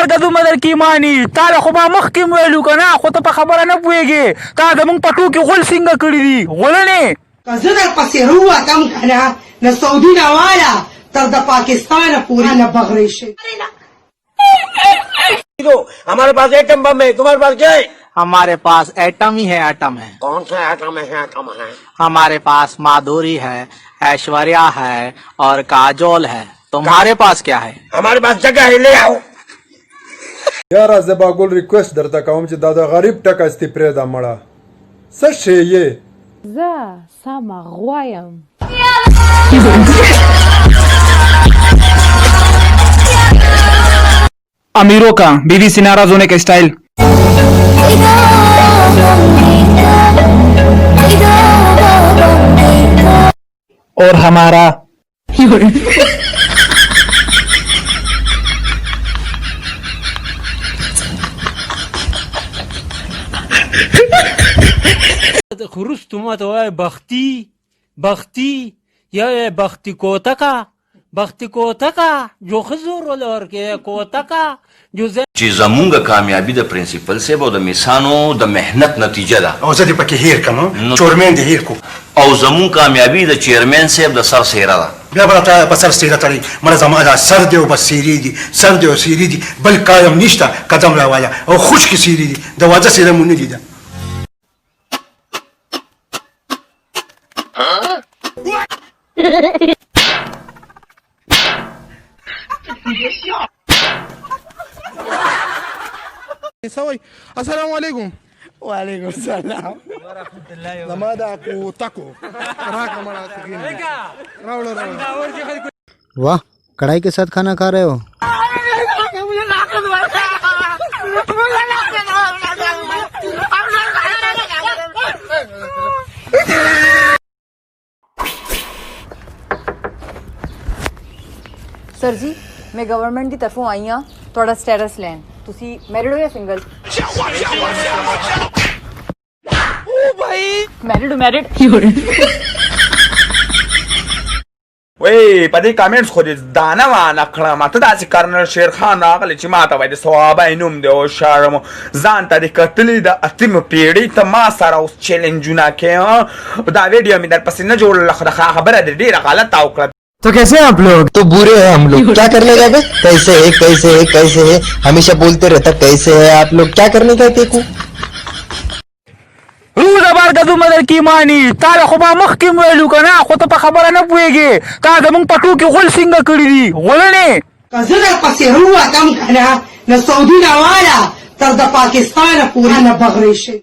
زبر کدو مدر کی مانی تا خو ما مخ کې ویلو کنه خو ته په خبره نه پويږي تا د مونږ پټو کې غول څنګه کړی دي غولنه زه در پسې روتم کنه نه سعودي نه والا تر د پاکستان پورې نه بغرې شي हमारे पास atom bomb है तुम्हारे पास क्या है हमारे पास एटम ही है एटम है कौन सा एटम है हमारे पास माधुरी है ऐश्वर्या है और काजोल है तुम्हारे पास क्या है हमारे पास जगह है ले आओ یاره زه به ګل ریکوست درته کوم چې دا د غریب ټکه استې پرېږده مړه څه شی یې زه سمه غوایم अमीरों का बीवी से नाराज होने का स्टाइल और हमारा خروس تومات وای بختی یا بختی کوتکا جو خزور ولور کې کوتکا جو چې زمونږ کامیابی د پرنسپل سیب او د میسانو د مهنت نتیجه ده او زه دې پکې هیر کم چورمین دې هیر کو او زمون کامیابی د چیرمن سیب د سر سیره ده بیا به راته په سر سیره تړي مړه زما دا سر دی او بس سیرې دي سر دی او سیرې دي بل کارم نشته قدم راوایا او خوشکې سیرې دي د واده سیره مونږ نه دي ده السلام علیکم वालेकुम सलाम زما دا کوتکو راکه مړه تکین راوړل वाह कढ़ाई के साथ खाना खा रहे हो सर जी मैं गवर्नमेंट की तरफों आई हाँ थोड़ा स्टेटस लैन तुसी मैरिड हो या सिंगल ओ भाई मैरिड وای په دې کمنټس خو دې دانه وانه کړه ماته داسې کرنل شیر خان راغلی چې ماته وای د ثوابه نوم دی او شرم ځان ته د کتلې د اتم پیړۍ ته ما سره اوس چیلنجونه کوي دا ویډیو مې در پسې نه جوړله خو د خبره دې ډېره غلطه وکړه तो कैसे हैं आप लोग तो बुरे हैं हम लोग क्या कर लेगा बे कैसे है हमेशा बोलते रहता कैसे है आप लोग क्या करने गए थे को روز بار کدو مدر کی مانی تا خو ما مخ کې ویلو کنه خو ته په خبره نه پويږي تا د مونږ پټو کې غول څنګه کړی دي غولنه زه در پسې روتم کنه نه سعودي نه والا تر د پاکستان پورې نه بغرې شي